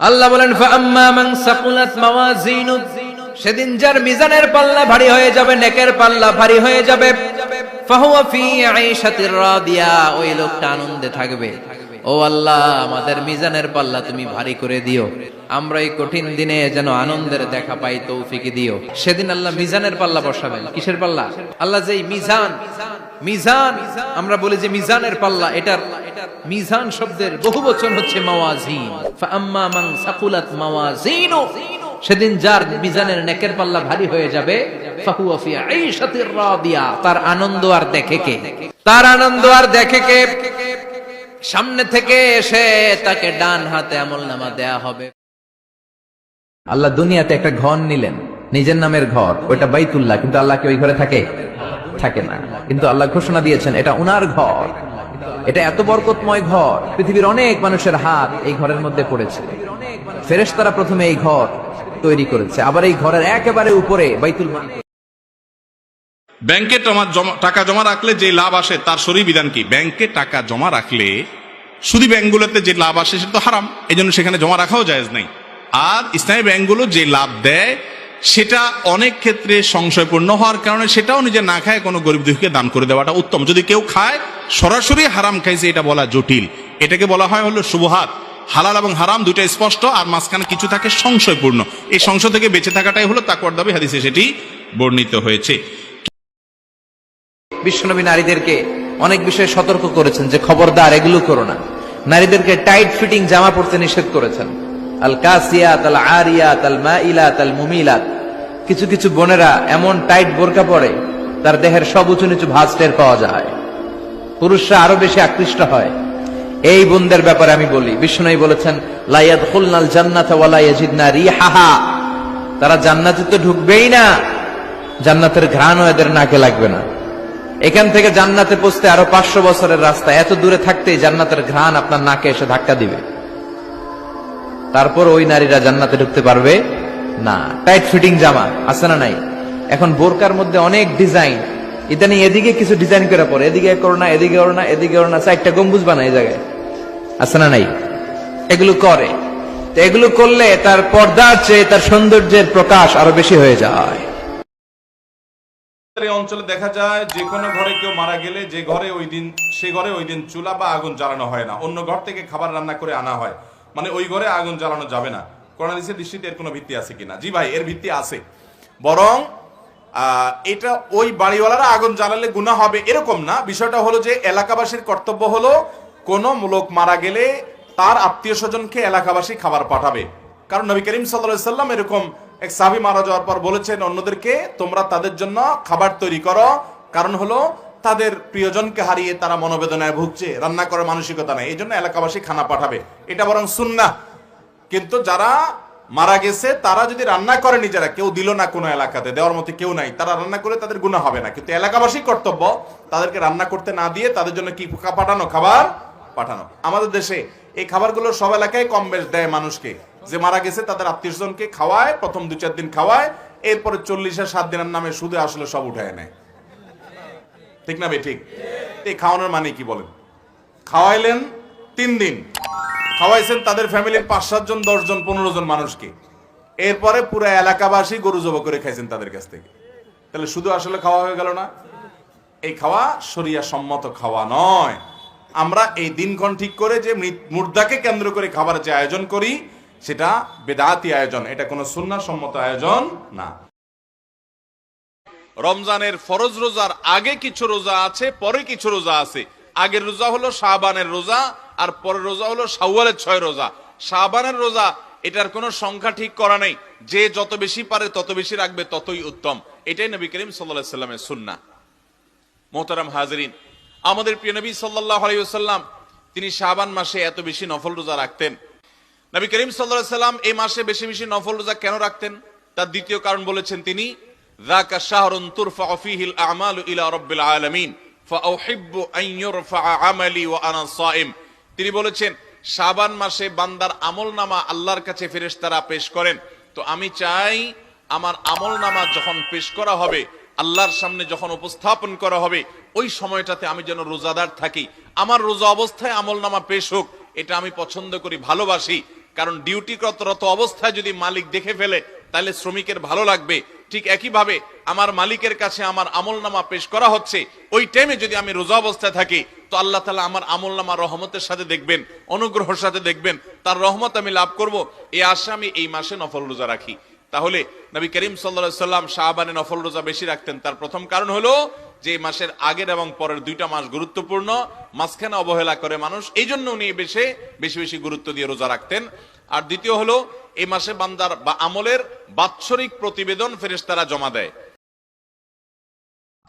আল্লাহ বলেন ফাআম্মা মান সাকুলাত মাওয়াজিনু, সেদিন যার মিজানের পাল্লা ভারী হয়ে যাবে, নেকের পাল্লা ভারী হয়ে যাবে, ফাহুয়া ফি আইশাতির রাদিয়া, ওই লোকটা আনন্দে থাকবে। ও আল্লাহ, আমাদের মিজানের পাল্লা তুমি ভারী করে দিও, আমরা এই কঠিন দিনে যেন আনন্দের দেখা পাই, তৌফিক দিও। সেদিন আল্লাহ মিজানের পাল্লা বসাবেন। কিসের পাল্লা? আল্লাহ যেই মিজান, মিজান আমরা বলি যে মিজানের পাল্লা, এটার মিজান শব্দের বহুবচন হচ্ছে মাওয়াজিন। ফাআম্মা মান সাকুলাত মাওয়াজিনু, সেদিন যার মিজানের নেকের পাল্লা ভারী হয়ে যাবে, ফাহুয়া ফি আইশাতির রাদিয়া, তার আনন্দ আর দেখে কে? তার আনন্দ আর দেখে কে? সামনে থেকে এসে তাকে ডান হাতে আমলনামা দেয়া হবে। আল্লাহ দুনিয়াতে একটা ঘর নিলেন, নিজের নামের ঘর, ওইটা বাইতুল্লাহ, কিন্তু আল্লাহ কি ওই ঘরে থাকে? থাকে না। কিন্তু আল্লাহ ঘোষণা দিয়েছেন এটা উনার ঘর, এটা এত বরকতময় ঘর, পৃথিবীর অনেক মানুষের হাত এই ঘরের মধ্যে পড়েছে। ফেরেশতারা প্রথমে এই ঘর তৈরি করেছে, আবার এই ঘরের একেবারে উপরে বাইতুল মাল। ব্যাংকে টাকা জমা রাখলে যে লাভ আসে তার শরীর বিধান কি? ব্যাংকে টাকা জমা রাখলে শুধু ব্যাংকগুলোতে যে লাভ আসে সেটা তো হারাম, এই জন্য সেখানে জমা রাখাও জায়েজ নাই। আর ইসলামী ব্যাংকগুলো যে লাভ দেয় সেটা অনেক ক্ষেত্রে সংশয়পূর্ণ হওয়ার কারণে সেটাও নিজে না খায় কোনো গরিব দুঃখীকে দান করে দেওয়াটা উত্তম। যদি কেউ খায় সরাসরি হারাম খাইছে, এটা বলা জটিল। এটাকে বলা হয় হলো শুবহাত। হালাল এবং হারাম দুইটা স্পষ্ট, আর মাঝখানে কিছু থাকে সংশয়পূর্ণ। এই সংশয় থেকে বেঁচে থাকাটাই হলো তাকওয়ার দাবি, হাদিসে সেটি বর্ণিত হয়েছে। বিশ্বনবী নারীদেরকে অনেক বিষয়ে সতর্ক করেছেন যে খবরদার এগুলো করো না। নারীদেরকে টাইট ফিটিং জামা পরতে নিষেধ করেছেন। আল কাসিয়াত আল আরিয়াত আল মাইলাত আল মুমিলাত। কিছু কিছু বোনেরা এমন টাইট বোরকা পরে তার দেহের সব উঁচু নিচু ভাঁজ টের পাওয়া যায়, পুরুষরা আরো বেশি আকৃষ্ট হয়। এই বোনদের ব্যাপারে আমি বলি, বিশ্বনবী বলেছেন লা ইয়াদখুলনাল জান্নাতা ওয়া লা ইয়াজিদনা রিহাহা, তারা জান্নাতে তো ঢুকবেই না, জান্নাতের ঘ্রাণও এদের নাকে লাগবে না। এখান থেকে জান্নাতে পৌঁছতে আরো 500 বছরের রাস্তা, এত দূরে থাকতেই জান্নাতের ঘ্রাণ আপনার নাকে এসে ধাক্কা দিবে, তারপর ওই নারীরা জান্নাতে ঢুকতে পারবে না। টাইট ফিটিং জামা আছে না নাই? এখন বোরকার মধ্যে অনেক ডিজাইন, ইদানিং এদিকে কিছু ডিজাইন করে পরে, এদিকে করো না, এদিকে করো না, এদিকে করো না, চারটা গম্বুজ বানায় এই জায়গায়, আছে না নাই? এগুলো করে, তো এগুলো করলে তার পর্দার চেয়ে তার সৌন্দর্যের প্রকাশ আরো বেশি হয়ে যায়। এই অঞ্চলে দেখা যায় যে কোনো ঘরে কেউ মারা গেলে যে ঘরে সে ঘরে ওই দিন চুলা বা আগুন জ্বালানো হয় না, অন্য ঘর থেকে খাবার রান্না করে আনা হয়, মানে ওই ঘরে আগুন জ্বালানো যাবে না। কোরআন হাদিসের দৃষ্টিতে এর কোনো ভিত্তি আছে কিনা? জি ভাই, এর ভিত্তি আছে। বরং এটা ওই বাড়িওয়ালারা আগুন জ্বালালে গুনাহ হবে এরকম না। বিষয়টা হলো যে এলাকাবাসীর কর্তব্য হলো কোনো লোক মারা গেলে তার আত্মীয় স্বজনকে এলাকাবাসী খাবার পাঠাবে। কারণ নবী করিম সাল্লাল্লাহু আলাইহি ওয়াসাল্লাম এরকম এক সাহাবী মারা যাওয়ার পর বলেছেন অন্যদেরকে তোমরা তাদের জন্য খাবার তৈরি করো, কারণ হলো তাদের প্রিয়জনকে হারিয়ে তারা মনোবেদনায় ভুগছে, রান্না করার মানসিকতা নাই, এই জন্য এলাকাবাসী খানা পাঠাবে। এটা বরং সুন্নাহ। কিন্তু যারা মারা গেছে তারা যদি রান্না করে নিজেরা, কেউ দিল না কোনো এলাকাতে, দেওয়ার মতো কেউ নাই, তারা রান্না করে তাদের গুনাহ হবে না। কিন্তু এলাকাবাসী কর্তব্য তাদেরকে রান্না করতে না দিয়ে তাদের জন্য কি পাঠানো? খাবার পাঠানো। আমাদের দেশে এই খাবারগুলো সব এলাকায় কম বেশ দেয় মানুষকে, যে মারা গেছে তাদের আত্মীয় স্বজনকে খাওয়ায়, প্রথম 2-4 দিন খাওয়ায়, এরপরে 40-60 দিনের নামে সুদে আসলে সব উঠায় নেয়। ঠিক না বে? ঠিক। এই খাওয়ানোর মানে কি বলেন? খাওয়াইলেন 3 দিন, খাওয়াইছেন তাদের ফ্যামিলির 5-7 জন, 10 জন, 15 জন মানুষকে, এরপরে পুরো এলাকাবাসী গরু জবাই করে খাইছেন তাদের কাছ থেকে, তাহলে শুধু আসলে খাওয়া হয়ে গেল না? এই খাওয়া শরিয়া সম্মত খাওয়া নয়। আমরা এই দিনক্ষণ ঠিক করে যে মুর্দাকে কেন্দ্র করে খাবার যে আয়োজন করি সেটা বেদাতি আয়োজন, এটা কোনো সুন্নাহ সম্মত আয়োজন না। রমজানের ফরজ রোজার আগে কিছু রোজা আছে, পরে কিছু রোজা আছে। আগের রোজা হলো শাবানের রোজা, আর পরের রোজা হলো শাওয়ালের 6 রোজা। শাবানের রোজা এটার কোনো সংখ্যা ঠিক করা নেই, যে যত বেশি পারে তত বেশি রাখবে ততই উত্তম। এটাই নবী করিম সাল্লাল্লাহু আলাইহি ওয়াসাল্লামের সুন্নাহ। মোহতারাম হাজিরিন, আমাদের প্রিয় নবী সাল্লাল্লাহু আলাইহি ওয়াসাল্লাম তিনি শাবান মাসে এত বেশি নফল রোজা রাখতেন। নবী করিম সাল্লাল্লাহু আলাইহি ওয়াসাল্লাম এই মাসে বেশি বেশি নফল রোজা কেন রাখতেন? তার দ্বিতীয় কারণ বলেছেন তিনি, যাকা শাহরুন তুরফাউ ফীহিল আমালু ইলা রাব্বিল আলামিন ফাউহিব্বু আন ইউরফা আমালি ওয়া আনা সাইম। তিনি বলেছেন শাবান মাসে বান্দার আমলনামা আল্লাহর কাছে ফেরেশতারা পেশ করেন, তো আমি চাই আমার আমলনামা যখন পেশ করা হবে, আল্লাহর সামনে যখন উপস্থাপন করা হবে, ওই সময়টাতে আমি যেন রোজাদার থাকি, আমার রোজা অবস্থায় আমলনামা পেশ হোক, এটা আমি পছন্দ করি, ভালোবাসি। কারণ ডিউটি কর্তরত অবস্থায় যদি মালিক দেখে ফেলে তাহলে শ্রমিকের ভালো লাগবে। ঠিক একইভাবে আমার মালিকের কাছে আমার আমলনামা পেশ করা হচ্ছে, ওই টাইমে যদি আমি রোজা অবস্থায় থাকি তো আল্লাহ তাআলা আমার আমলনামা রহমতের সাথে দেখবেন, অনুগ্রহের সাথে দেখবেন, তার রহমত আমি লাভ করব। এই আশা আমি এই মাসে নফল রোজা রাখি। তাহলে নবী করিম সাল্লাল্লাহু আলাইহি সাল্লাম শাবানে নফল রোজা বেশি রাখতেন। তার প্রথম কারণ হলো যে এই মাসের আগের এবং পরের দুইটা মাস গুরুত্বপূর্ণ, মাঝখানে অবহেলা করে মানুষ, এই জন্য উনি বেশি বেশি গুরুত্ব দিয়ে রোজা রাখতেন। আর দ্বিতীয় হলো এই মাসে বান্দার বা আমলের বাৎসরিক প্রতিবেদন ফেরেশতারা জমা দেয়।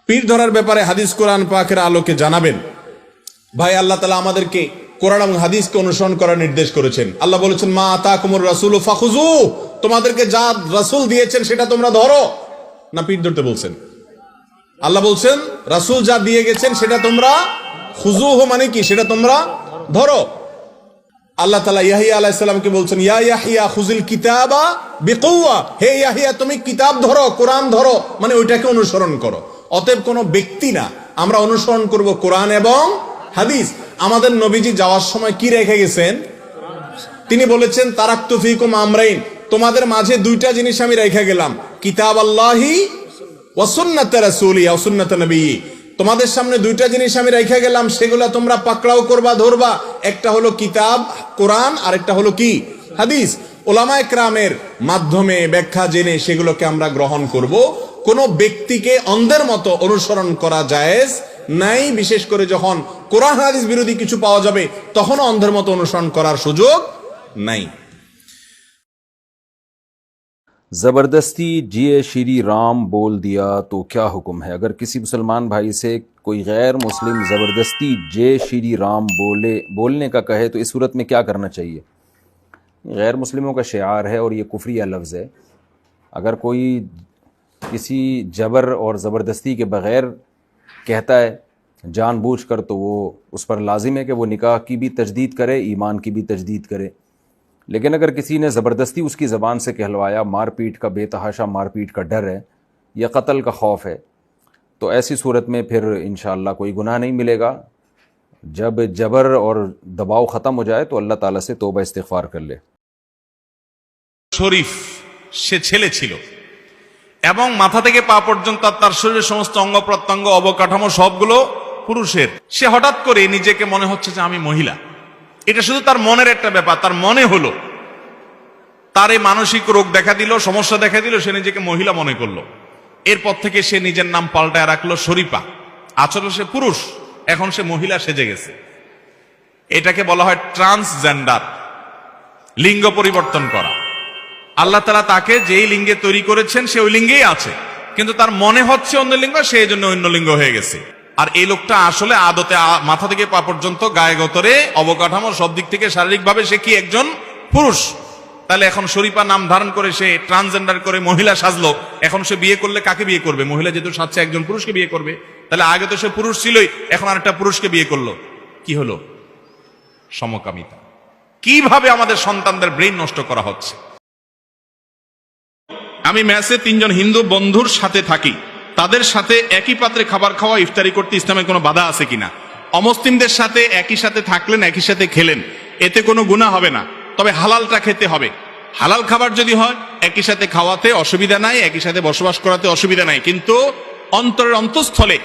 পীর ধরার ব্যাপারে হাদিস কোরআন পাকের আলোকে জানাবেন। ভাই, আল্লাহ তাআলা আমাদেরকে কোরআন এবং হাদিসকে অনুসরণ করার নির্দেশ করেছেন। আল্লাহ বলেছেন, মা আতাকুমুর রাসূলু ফাখুযু, তোমাদেরকে যা রাসূল দিয়েছেন সেটা তোমরা ধরো। না পীর ধরতে বলছেন? আল্লাহ বলছেন রাসূল যা দিয়ে গেছেন সেটা তোমরা খুযুহু, মানে কি? সেটা তোমরা ধরো। আল্লাহ তাআলা ইয়াহিয়া আলাইহিস সালামকে বলছেন, ইয়া ইয়াহিয়া খুযিল কিতাবা বিকুওয়া, হে ইয়াহিয়া তুমি কিতাব ধরো, কোরআন ধরো, মানে ওইটাকে অনুসরণ করো। অতএব কোনো ব্যক্তি না, আমরা অনুসরণ করব কোরআন এবং হাদিস। আমাদের নবীজি যাওয়ার সময় কি রেখে গেছেন? তিনি বলেছেন, তারাকতু ফীকুম আমরাইন, তোমাদের মাঝে দুইটা জিনিস আমি রেখে গেলাম, কিতাব আল্লাহি ওয়া সুন্নাত রাসূলি ওয়া সুন্নাত নবী। তোমাদের সামনে দুইটা জিনিস আমি রেখে গেলাম, সেগুলা তোমরা পাকড়াও করবা, ধরবা। একটা হলো কিতাব কোরআন, আর একটা হলো কি? হাদিস। উলামায়ে কেরামের মাধ্যমে ব্যাখ্যা জেনে সেগুলোকে আমরা গ্রহণ করব। কোন ব্যক্তিকে অন্ধের মতো অনুসরণ করা জায়েজ নাই, বিশেষ করে যখন কোরআন হাদিস বিরোধী কিছু পাওয়া যাবে তখন অন্ধের মতো অনুসরণ করার সুযোগ নাই। ज़बरदस्ती जिए श्री राम बोल दिया तो क्या हुक्म है? अगर किसी मुसलमान भाई से कोई गैर मुस्लिम ज़बरदस्ती जय श्री राम बोलने का कहे तो इस सूरत में क्या करना चाहिए? गैर मुस्लिमों का शिआर है और ये कुफ्रिया लफ्ज़ है। अगर कोई किसी जबर और ज़बरदस्ती के बग़ैर कहता है जानबूझकर, तो वो उस पर लाजिम है कि वो निकाह की भी तजदीद करे, ईमान की भी तजदीद करे। लेकिन अगर किसी ने ज़बरदस्ती उसकी ज़बान से कहलवाया, मारपीट का बेतहाशा मारपीट का डर है या कत्ल का खौफ है, तो ऐसी सूरत में फिर इंशाअल्लाह कोई गुनाह नहीं मिलेगा। जब जबर और दबाव ख़त्म हो जाए तो अल्लाह ताला से तौबा इस्तिग़फ़ार कर ले। শরীফ সে ছেলে ছিল এবং মাথা থেকে পা পর্যন্ত তার শরীরের সমস্ত অঙ্গ প্রত্যঙ্গ অবকাঠামো সবগুলো পুরুষের। সে হঠাৎ করে নিজেকে মনে হচ্ছে যে আমি মহিলা। এটা শুধু তার মনের একটা ব্যাপার, তার মনে হলো, তার এই মানসিক রোগ দেখা দিল, সমস্যা দেখা দিল, সে নিজেকে মহিলা মনে করলো। এরপর থেকে সে নিজের নাম পাল্টায় রাখলো শরীফা। আসলে সে পুরুষ, এখন সে মহিলা সেজে গেছে। এটাকে বলা হয় ট্রান্সজেন্ডার, লিঙ্গ পরিবর্তন করা। আল্লাহ তাআলা তাকে যেই লিঙ্গে তৈরি করেছেন সে ওই লিঙ্গেই আছে, কিন্তু তার মনে হচ্ছে অন্য লিঙ্গ, সে এই জন্য অন্য লিঙ্গ হয়ে গেছে। আর এই লোকটা আসলে আদতে মাথা থেকে পা পর্যন্ত গায়ে গতরে অবকাঠামো সব দিক থেকে শারীরিকভাবে সে কি একজন পুরুষ। তাহলে এখন শরীফা নাম ধারণ করে সে ট্রান্সজেন্ডার করে মহিলা সাজলো। এখন সে বিয়ে করলে কাকে বিয়ে করবে? মহিলা যেহেতু সাজছে একজন পুরুষকে বিয়ে করবে। তাহলে আগে তো সে পুরুষ ছিলই, এখন আরেকটা পুরুষকে বিয়ে করলো। কি হলো? সমকামিতা। কিভাবে আমাদের সন্তানদের ব্রেইন নষ্ট করা হচ্ছে। আমি মেসে 3 জন হিন্দু বন্ধুর সাথে থাকি, তাদের সাথে একই পাত্রে খাবার খাওয়া, ইফতারি করতে ইসলামে কোনো বাধা আছে কিনা? অমুসলিমদের সাথে একই সাথে থাকলেন, একই সাথে খেলেন, এতে কোনো গুনাহ হবে না, তবে হালালটা খেতে হবে। হালাল খাবার যদি হয় একই সাথে খাওয়াতে অসুবিধা নাই, একই সাথে বসবাস করাতে অসুবিধা নাই, কিন্তু অন্তরের অন্তঃস্থলে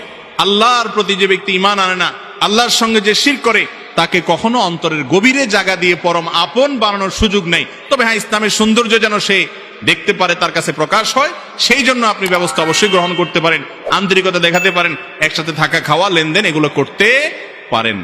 আল্লাহর প্রতি যে ব্যক্তি ঈমান আনে না, আল্লাহর সঙ্গে যে শিরক করে, তাকে কখনো অন্তরের গভীরে জায়গা দিয়ে পরম আপন বানানোর সুযোগ নেই। তবে হ্যাঁ, ইসলামের সৌন্দর্য যেন সে দেখতে পারে, তার কাছে প্রকাশ হয়, সেই জন্য আপনি ব্যবস্থা অবশ্যই গ্রহণ করতে পারেন, আন্তরিকতা দেখাতে পারেন, একসাথে থাকা, খাওয়া, লেনদেন এগুলো করতে পারেন।